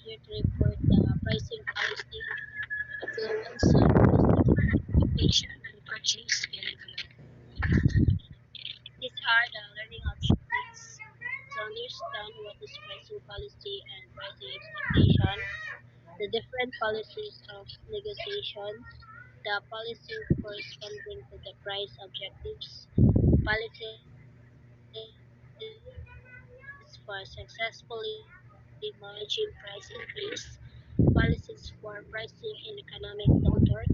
here to report the pricing policy influence expectation and purchase behavior. These are the learning objectives to understand what is pricing policy and pricing expectation, the different policies of negotiation, the policy corresponding to the price objectives, policies for successfully managing price increase, policies for pricing in economic downturn,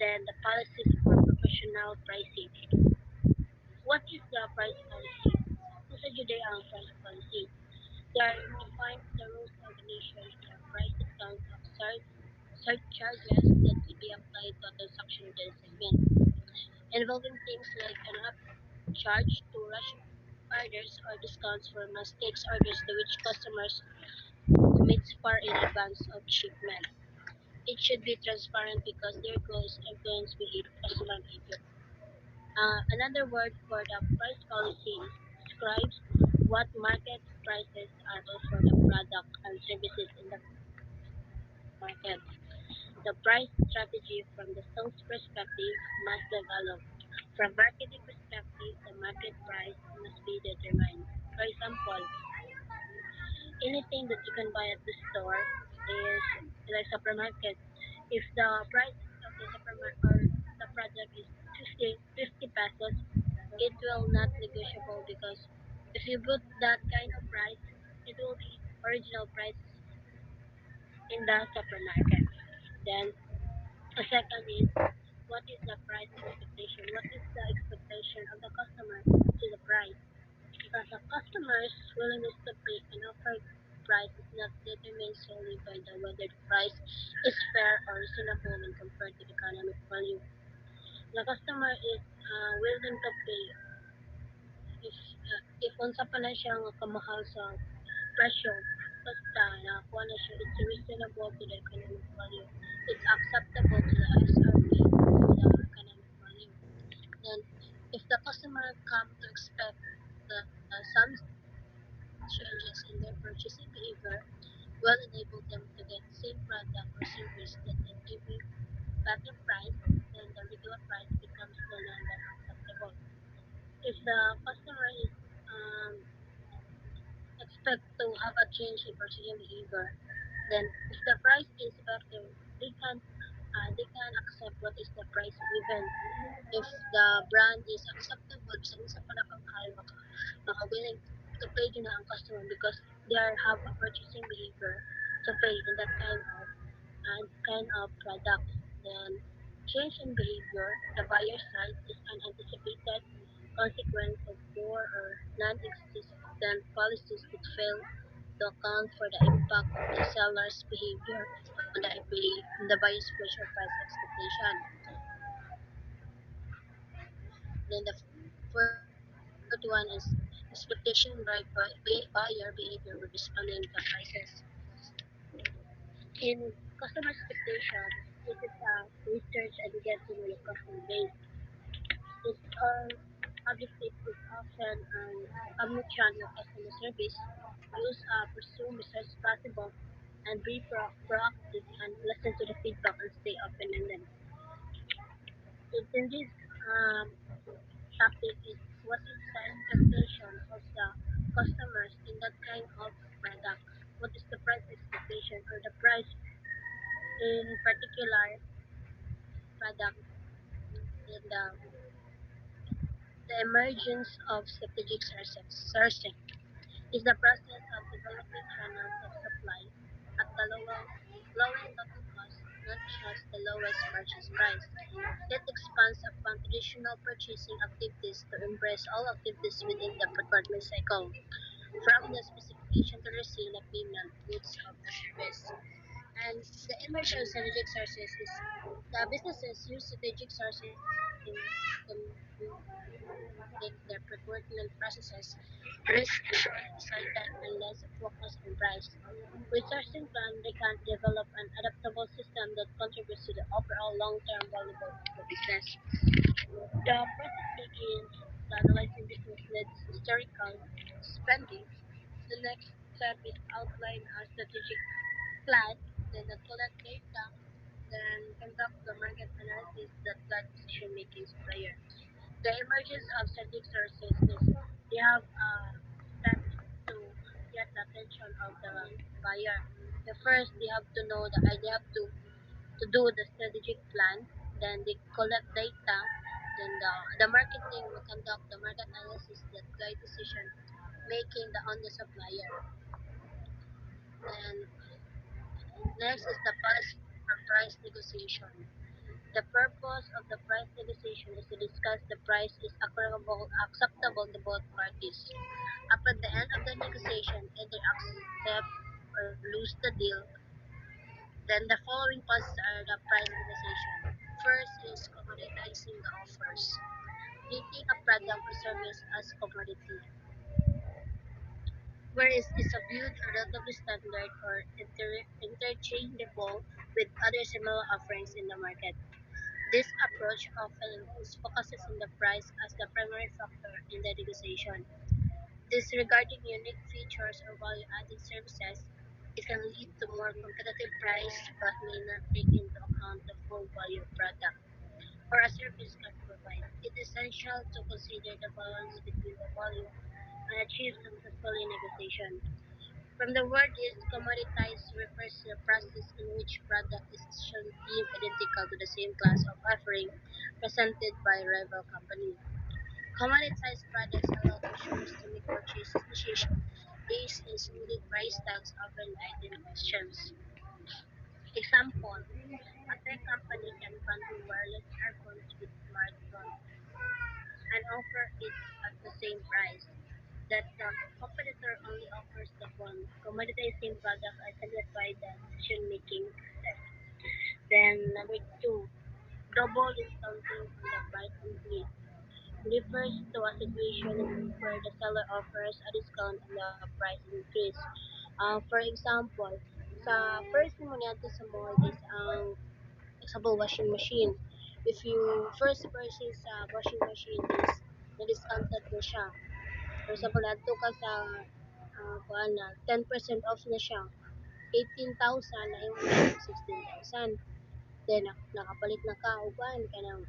then the policies for professional pricing. What is the price policy? Kung sa Juday ang price policy? They are defines the rules of the nation for price discounts of surcharges that will be applied to a transaction within a segment, involving things like an upcharge to rush orders or discounts for mistakes orders to which customers commits far in advance of shipment. It should be transparent because their goal is influence customer behavior. Another word for the price policy describes what market prices are for the product and services in the market. The price strategy from the sales perspective must develop. From marketing perspective, the market price must be determined. For example, anything that you can buy at the store is like supermarket. If the price of the supermarket or the product is 50 pesos, it will not negotiable because if you put that kind of price, it will be original price in the supermarket. Then a second is what is the price expectation? What is the expectation of the customer to the price? Because a customer's willingness to pay an offered price is not determined solely by the whether the price is fair or reasonable when compared to the economic value. The customer is willing to pay if unsa pa na siya nga kamahal sa presyo basta nakuha na siya it's reasonable to the economic value. It's acceptable to the SRP to the economic value. Then if the customer come to expect some changes in their purchasing behavior will enable them to get same product or service that at every better price, then the regular price becomes no longer acceptable. If the customer is expect to have a change in purchasing behavior, then if the price is better, they can accept what is the price given. If the brand is acceptable, sa unsa pa na kamahal, maka willing to pay din na ang customer because they have a purchasing behavior to pay in that kind of product. Then change in behavior, the buyer side is an anticipated consequence of poor or non-existent policies that fail to account for the impact of the seller's behavior on the buyer's future price expectation. Then the fourth one is expectation buyer behavior with responding to prices. In customer expectation, this is a research and get to know your customer base. It's objective is often an omnichannel customer service. Use pursue research possible and be proactive and listen to the feedback and stay open-ended. It's in this topic is what is the expectation of the customers in that kind of product? What is the price expectation or the price in particular product in the emergence of strategic sourcing is the process of developing channels of supply at the lowest total cost, not just the lowest purchase price. It expands upon traditional purchasing activities to embrace all activities within the procurement cycle, from the specification to the sale of payment, goods of the service. And the emerging of strategic sources is the businesses use strategic sourcing to make their procurement processes risk assured, certain, and less focused on price. With sourcing plan, they can develop an adaptable system that contributes to the overall long-term value of the business. The process begins by analyzing business needs, historical spending. The next step is outline a strategic plan, then collect data, then conduct the market analysis that guide decision making supplier. The emergence of strategic sources is they have steps to get the attention of the buyer. The first they have to know they have to do the strategic plan, then they collect data, then the marketing will conduct the market analysis that guide decision making on the supplier. Then next is the policy for price negotiation. The purpose of the price negotiation is to discuss the price is acceptable to both parties. Upon the end of the negotiation, either accept or lose the deal, then the following passes are the price negotiation. First is commoditizing the offers. Treating a product or service as commodity, whereas is a viewed or relatively standard or interchangeable with other similar offerings in the market. This approach often focuses on the price as the primary factor in the negotiation. Disregarding unique features or value-added services, it can lead to more competitive price but may not take into account the full value of product or a service can provide. It is essential to consider the balance between the value and achieve successful in negotiation. From the word is commoditized refers to a process in which product is essentially deemed identical to the same class of offering presented by a rival company. Commoditized products allow consumers to make purchase decisions based on smooth price tags over an item questions. Example, a tech company can bundle wireless earphones with smartphones and offer it at the same price that the competitor only offers the phone. Commoditizing product identify the decision-making process. Then number two, double discounting on the price increase refers to a situation where the seller offers a discount on the price increase. For example, sa first mo natin sa mall is ang example washing machine. If you first purchase sa washing machine is na-discounted na siya. For example, adto ka sa kuan na 10% off na siya. 18,000 na imo na 16,000. Then nakapalit na ka og kuan kanang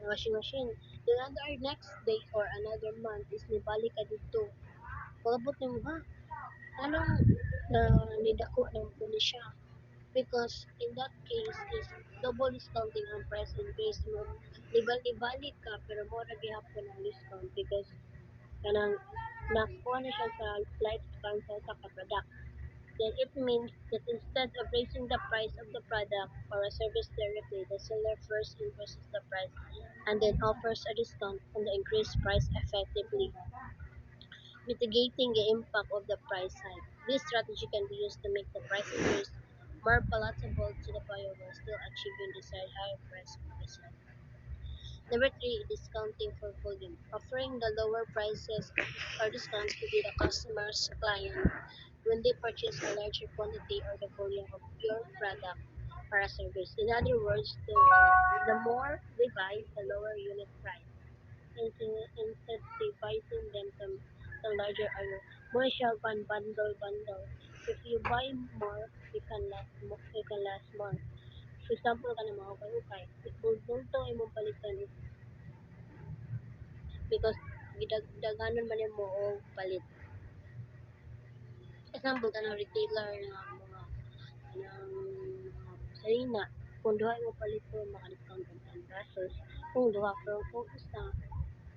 washing machine. Then another next day or another month is nibalik ka dito. Pagabot nimo ha, anong na nidako ng pulis siya? Because in that case is double discounting ang price increase mo. Libalik ka pero mo ra gihapon ang discount because kanang nakuha na siya sa lifespan sa product. Then it means that instead of raising the price of the product or a service directly, the seller first increases the price and then offers a discount on the increased price effectively, mitigating the impact of the price hike. This strategy can be used to make the price increase more palatable to the buyer while still achieving desired higher price for the seller. Number three, discounting for volume. Offering the lower prices or discounts to be the customer's client when they purchase a larger quantity or the volume of your product or a service. In other words, the more they buy, the lower unit price. Incentivizing them to the larger order. Mo siya kan bundle. If you buy more, you can last more. For example, kana mga ukay-ukay. If bulto imong palitan is because gidagdagan man mo og palit. Example kanang retailer nga mga kanang salina kung duha mo palit ko maka-discount ng 10 pesos. Kung duha pero kung isa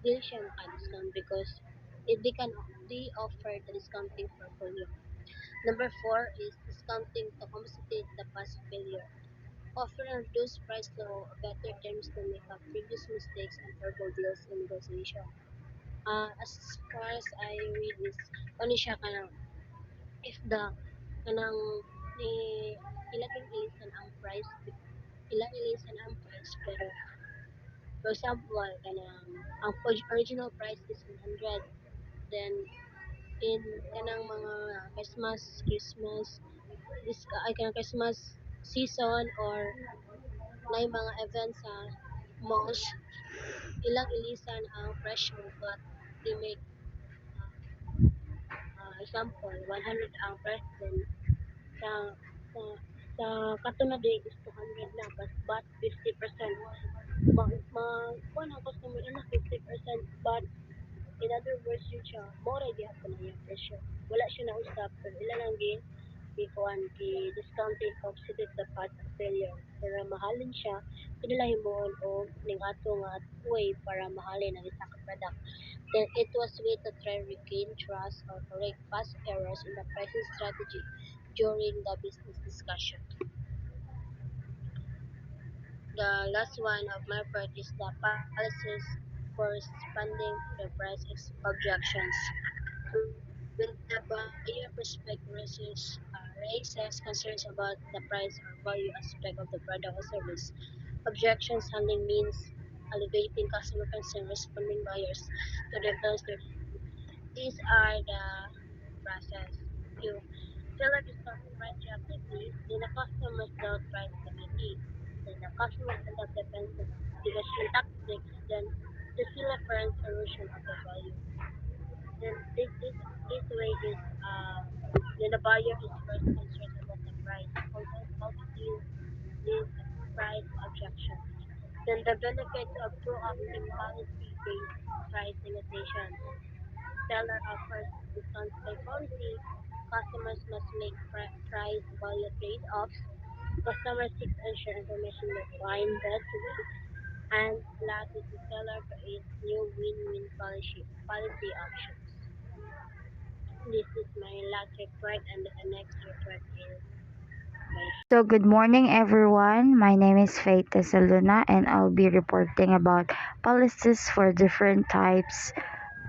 dili siya maka-discount because they offer the discounting for volume. Number four is discounting to compensate the past failure. Offer and reduce price to better terms to make up previous mistakes and verbal deals in negotiation. As far as I read is ano siya kanang if the kanang ni ilaging ilisan ang price ilisan ang price pero for example kanang ang original price is 100 then in kanang mga Christmas ay kanang Christmas season or may mga events sa malls ilang ilisan ang presyo but they make example 100 ang price then sa sa sa katunod is 200 na but 50%. Kuha ng customer na 50% but in other words yun siya, more di hapon na yung presyo. Wala siya na usap pero ilan lang ikuan discounting considered the path of failure. Para mahalin siya, kinalahin mo o ning ato nga way para mahalin ang isa ka product. Then it was way to try regain trust or correct past errors in the pricing strategy during the business discussion. The last one of my part is the policies for responding to the price objections. When the buyer prospect raises concerns about the price or value aspect of the product or service, objections handling means alleviating customer concern, responding buyers to the bills. These are the process. You seller discussing price reactively, then the customers don't price stability. Then the customers end up defensive negotiation tactics, then the seller finds solution of the value. Then this way is then the buyer is first concerned about the price. Also how to deal with price objections. Then the benefits of proactive policy-based price negotiation. Seller offers discounts by policy. Customers must make price value trade-offs. Customer seeks ensure information that find best way. And last is the seller creates new win-win policy options. This is my last report and the next report is my So, good morning, everyone. My name is Faith Tesaluna, and I'll be reporting about policies for different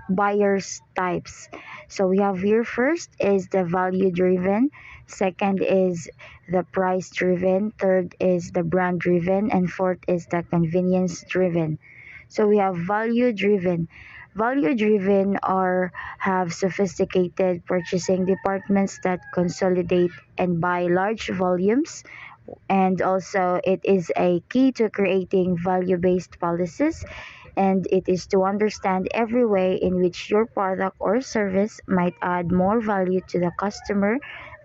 buyers types. So, we have here first is the value driven, second is the price driven, third is the brand driven, and fourth is the convenience driven. So we have value driven. Value driven are have sophisticated purchasing departments that consolidate and buy large volumes, and also it is a key to creating value-based policies, and it is to understand every way in which your product or service might add more value to the customer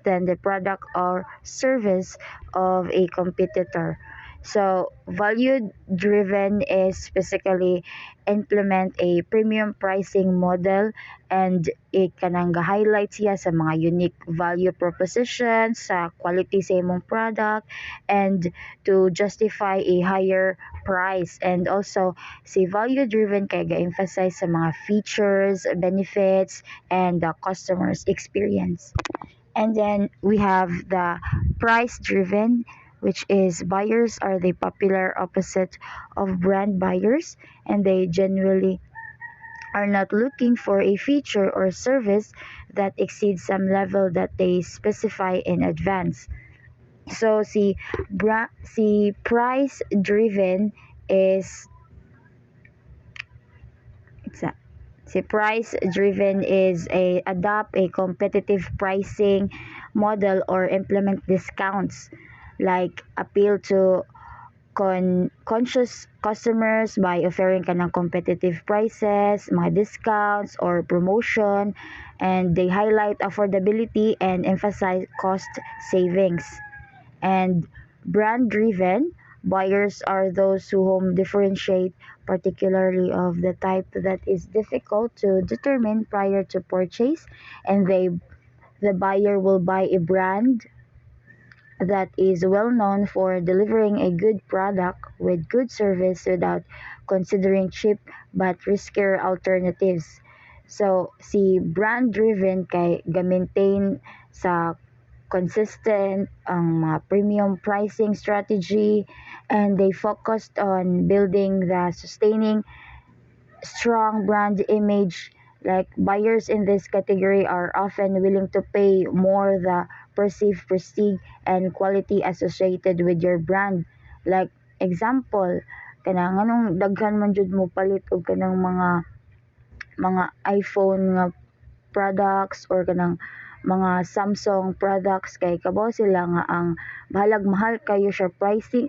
than the product or service of a competitor. So value driven is basically implement a premium pricing model, and it kanang highlight siya sa mga unique value propositions sa quality sa imong product, and to justify a higher price. And also si value driven kay ga-emphasize sa mga features, benefits, and the customer's experience. And then we have the price driven, which is buyers are the popular opposite of brand buyers, and they generally are not looking for a feature or service that exceeds some level that they specify in advance. So si price driven is it's a, si price driven is a adopt a competitive pricing model or implement discounts, like appeal to conscious customers by offering ka ng competitive prices, mga discounts or promotion, and they highlight affordability and emphasize cost savings. And brand driven buyers are those whom differentiate, particularly of the type that is difficult to determine prior to purchase, and the buyer will buy a brand that is well known for delivering a good product with good service without considering cheap but riskier alternatives. So si brand driven kay ga-maintain sa consistent ang mga premium pricing strategy, and they focused on building the sustaining strong brand image. Like buyers in this category are often willing to pay more the perceived prestige and quality associated with your brand. Like example, kanang anong daghan man jud mo palit og kanang mga iPhone nga products or kanang mga Samsung products, kay kabaw sila nga ang bahalag mahal kayo siya, pricey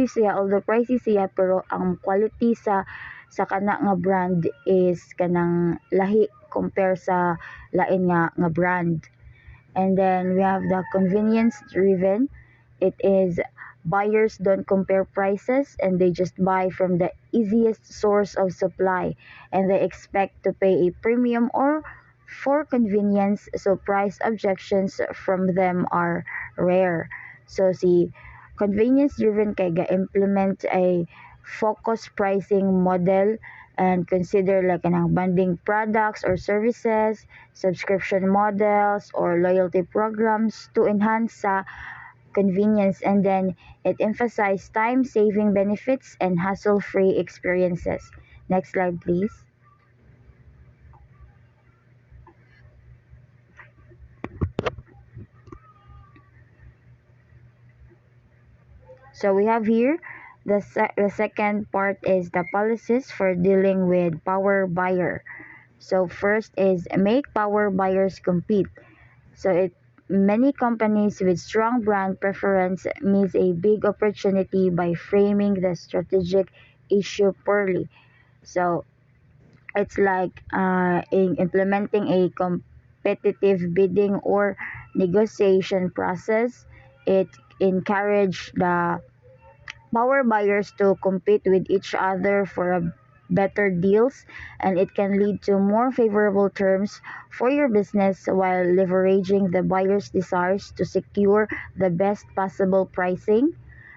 siya, although pricey siya, pero ang quality sa kana nga brand is kanang lahi compare sa lain nga brand. And then we have the convenience driven. It is buyers don't compare prices and they just buy from the easiest source of supply, and they expect to pay a premium or for convenience, so price objections from them are rare. So si convenience driven kay ga-implement a focus pricing model and consider like anang bundling products or services, subscription models or loyalty programs to enhance sa convenience, and then it emphasizes time saving benefits and hassle free experiences. Next slide please. So we have here the second part is the policies for dealing with power buyer. So first is make power buyers compete. So it many companies with strong brand preference miss a big opportunity by framing the strategic issue poorly. So it's like in implementing a competitive bidding or negotiation process. It encourage the power buyers to compete with each other for a better deals, and it can lead to more favorable terms for your business while leveraging the buyer's desires to secure the best possible pricing.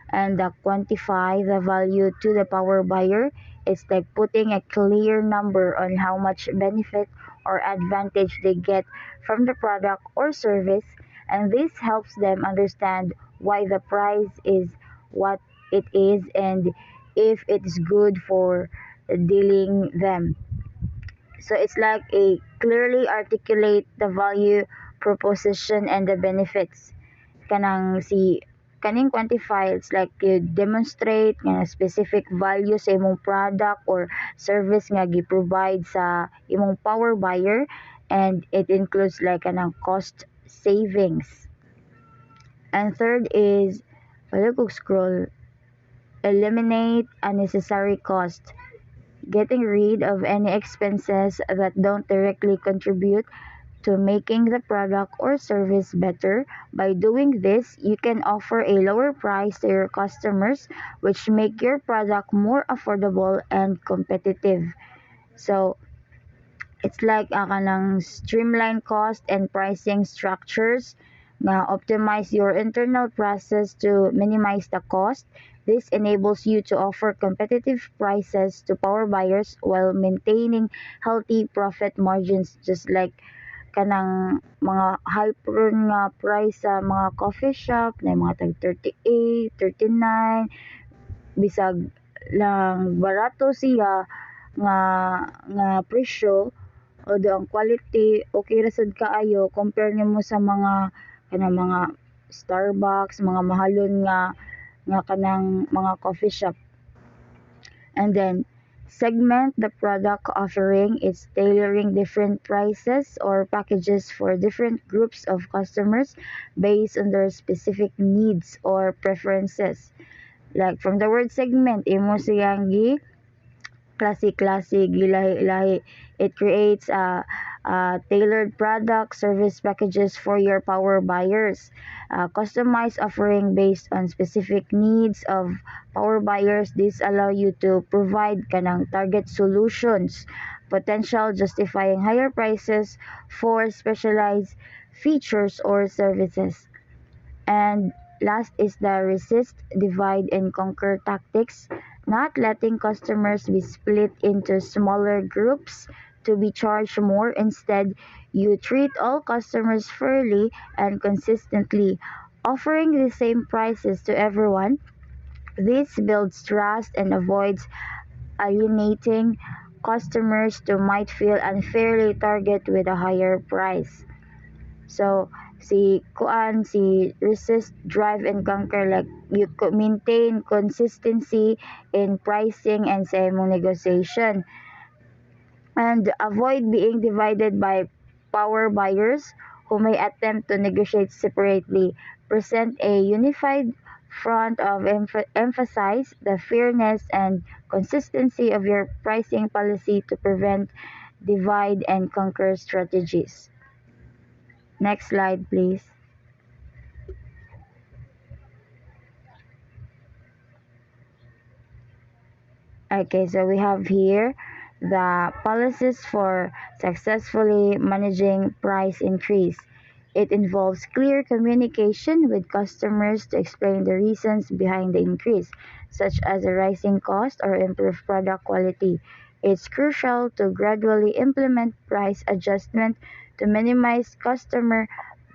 And quantify the value to the power buyer. It's like putting a clear number on how much benefit or advantage they get from the product or service, and this helps them understand why the price is what it is and if it's good for dealing them. So it's like a clearly articulate the value proposition and the benefits. Kanang si kaning quantify, it's like you demonstrate nga specific value sa imong product or service nga gi-provide sa imong power buyer, and it includes like kanang cost savings. And third is wala ko scroll, eliminate unnecessary cost, getting rid of any expenses that don't directly contribute to making the product or service better. By doing this, you can offer a lower price to your customers, which make your product more affordable and competitive. So, it's like kanang streamline cost and pricing structures na optimize your internal process to minimize the cost. This enables you to offer competitive prices to power buyers while maintaining healthy profit margins, just like kanang mga hyperon nga price sa mga coffee shop na mga tag 38, 39, bisag lang barato siya nga nga presyo, although ang quality okay ra sad kaayo compare nimo sa mga kanang mga Starbucks, mga mahalon nga kanang mga coffee shop. And then segment the product offering. Is tailoring different prices or packages for different groups of customers based on their specific needs or preferences. Like from the word segment, imo siyang klase-klase, gilahi-lahi. It creates tailored product service packages for your power buyers. Customized offering based on specific needs of power buyers. This allow you to provide kanang target solutions, potential justifying higher prices for specialized features or services. And last is the resist, divide, and conquer tactics, not letting customers be split into smaller groups to be charged more. Instead, you treat all customers fairly and consistently, offering the same prices to everyone. This builds trust and avoids alienating customers who might feel unfairly targeted with a higher price. So, si resist, drive, and conquer, like you maintain consistency in pricing and sa imong negotiation, and avoid being divided by power buyers who may attempt to negotiate separately. Present a unified front of emphasize the fairness and consistency of your pricing policy to prevent divide and conquer strategies. Next slide, please. Okay, so we have here the policies for successfully managing price increase. It involves clear communication with customers to explain the reasons behind the increase, such as a rising cost or improved product quality. It's crucial to gradually implement price adjustment to minimize customer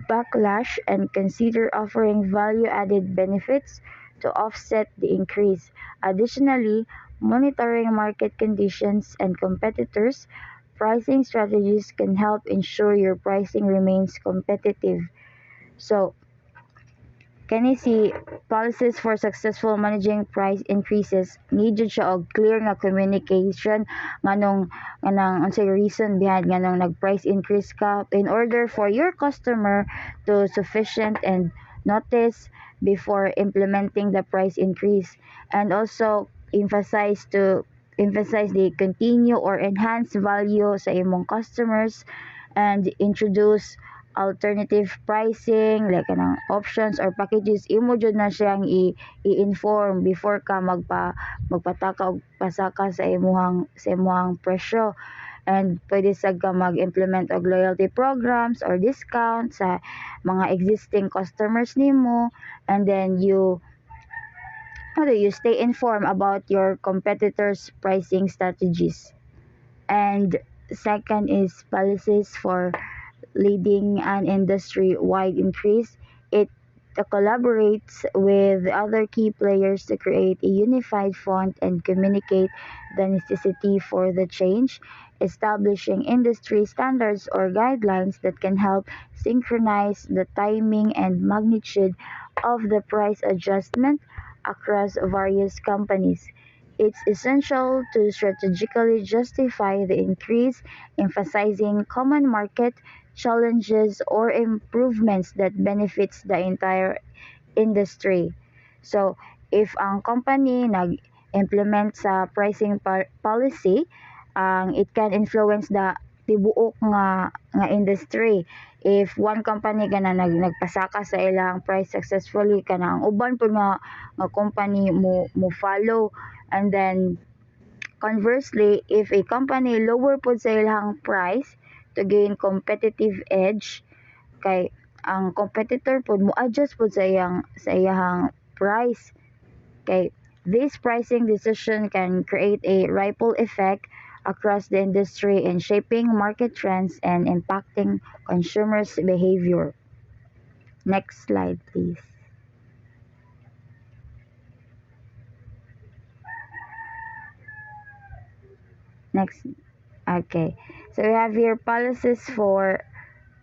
backlash and consider offering value-added benefits to offset the increase. Additionally, monitoring market conditions and competitors' pricing strategies can help ensure your pricing remains competitive. So, can you see policies for successful managing price increases need jud siya og clear nga communication nganong unsay reason behind nganong nag price increase ka in order for your customer to sufficient and notice before implementing the price increase, and also emphasize the continue or enhance value sa imong customers, and introduce alternative pricing like kanang options or packages. Imo jud na siyang i-inform before ka magpataka og pasaka sa imuhang presyo, and pwede sad ka mag-implement og loyalty programs or discount sa mga existing customers nimo, and then you stay informed about your competitors pricing strategies. And second is policies for leading an industry-wide increase. It collaborates with other key players to create a unified font and communicate the necessity for the change, establishing industry standards or guidelines that can help synchronize the timing and magnitude of the price adjustment across various companies. It's essential to strategically justify the increase, emphasizing common market challenges or improvements that benefits the entire industry. So, if ang company nag-implement sa pricing policy, it can influence the tibuok nga industry. If one company kana nagpasaka sa ilang price successfully, kana ang uban pud nga company mo follow, and then conversely, if a company lower pud sa ilang price to gain competitive edge, kay ang competitor pud mo adjust pud sa iyang price, kay this pricing decision can create a ripple effect across the industry in shaping market trends and impacting consumers' behavior. Next slide, please. Next. Okay. So we have here policies for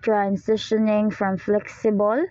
transitioning from flexible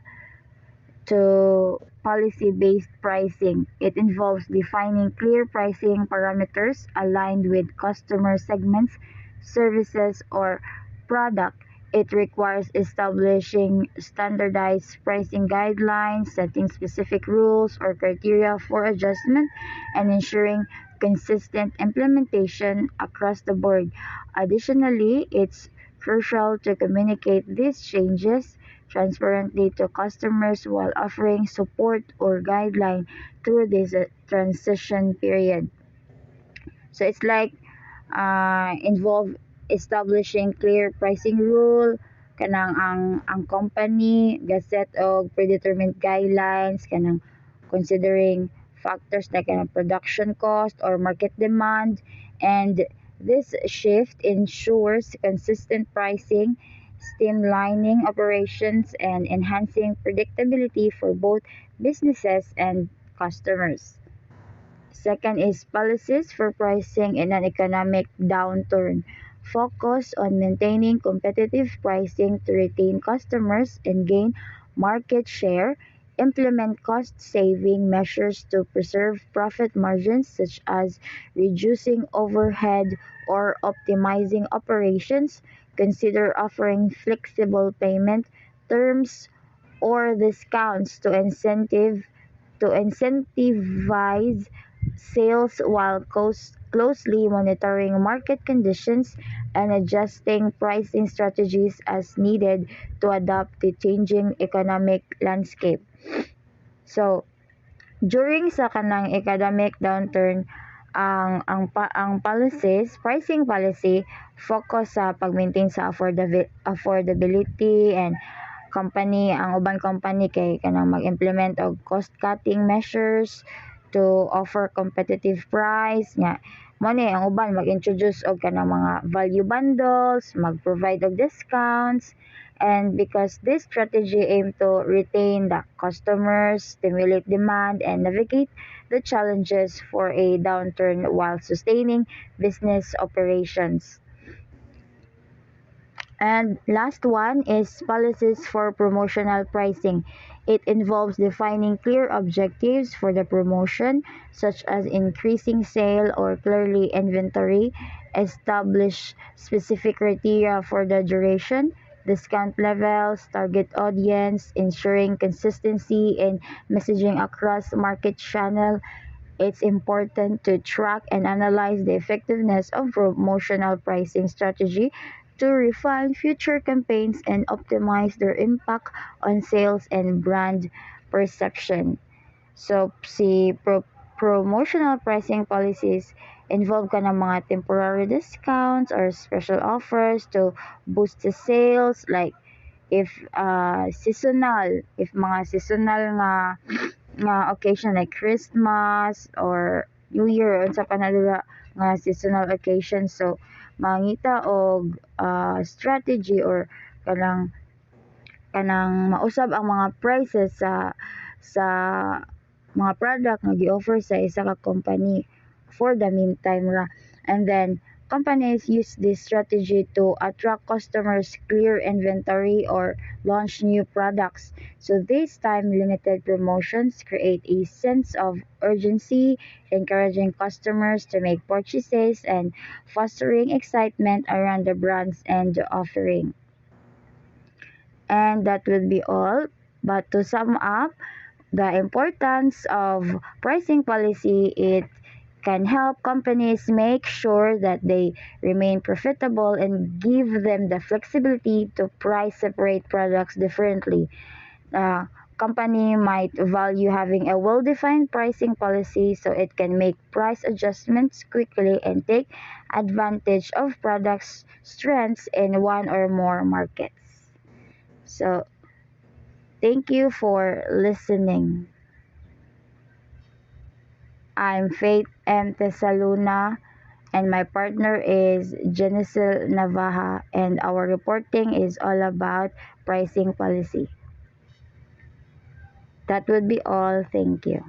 to policy-based pricing. It involves defining clear pricing parameters aligned with customer segments, services, or product. It requires establishing standardized pricing guidelines, setting specific rules or criteria for adjustment, and ensuring consistent implementation across the board. Additionally, it's crucial to communicate these changes transparently to customers while offering support or guideline through this transition period. So it's like involve establishing clear pricing rule, kanang ang company gaset og predetermined guidelines, kanang considering factors like production cost or market demand, and this shift ensures consistent pricing, streamlining operations, and enhancing predictability for both businesses and customers. Second is policies for pricing in an economic downturn. Focus on maintaining competitive pricing to retain customers and gain market share. Implement cost-saving measures to preserve profit margins, such as reducing overhead or optimizing operations. Consider offering flexible payment terms or discounts to incentivize sales while closely monitoring market conditions and adjusting pricing strategies as needed to adapt to changing economic landscape. So, during sa kanang economic downturn, ang pricing policy focus sa pag-maintain sa affordability, and ang ubang company kay kanang mag-implement og cost cutting measures to offer competitive price nga mo ni ang uban mag-introduce og kanang mga value bundles, mag-provide og discounts, and because this strategy aim to retain the customers, stimulate demand, and navigate the challenges for a downturn while sustaining business operations. And last one is policies for promotional pricing. It involves defining clear objectives for the promotion, such as increasing sale or clearly inventory, establish specific criteria for the duration, discount levels, target audience, ensuring consistency in messaging across market channel. It's important to track and analyze the effectiveness of promotional pricing strategy to refine future campaigns and optimize their impact on sales and brand perception. So, promotional pricing policies involve ka ng mga temporary discounts or special offers to boost the sales, like if mga seasonal nga occasion like Christmas or New Year, unsa pa na dira nga seasonal occasion. So mangita og strategy or kanang mausab ang mga prices sa mga product nga gi-offer sa isa ka company for the meantime ra. And then companies use this strategy to attract customers, clear inventory, or launch new products. So these time limited promotions create a sense of urgency, encouraging customers to make purchases and fostering excitement around the brands and the offering. And that will be all. But to sum up, the importance of pricing policy, it can help companies make sure that they remain profitable and give them the flexibility to price separate products differently. Company might value having a well-defined pricing policy so it can make price adjustments quickly and take advantage of products' strengths in one or more markets. So, thank you for listening. I'm Faith M. Tesaluna, and my partner is Genesil Navaja, and our reporting is all about pricing policy. That would be all. Thank you.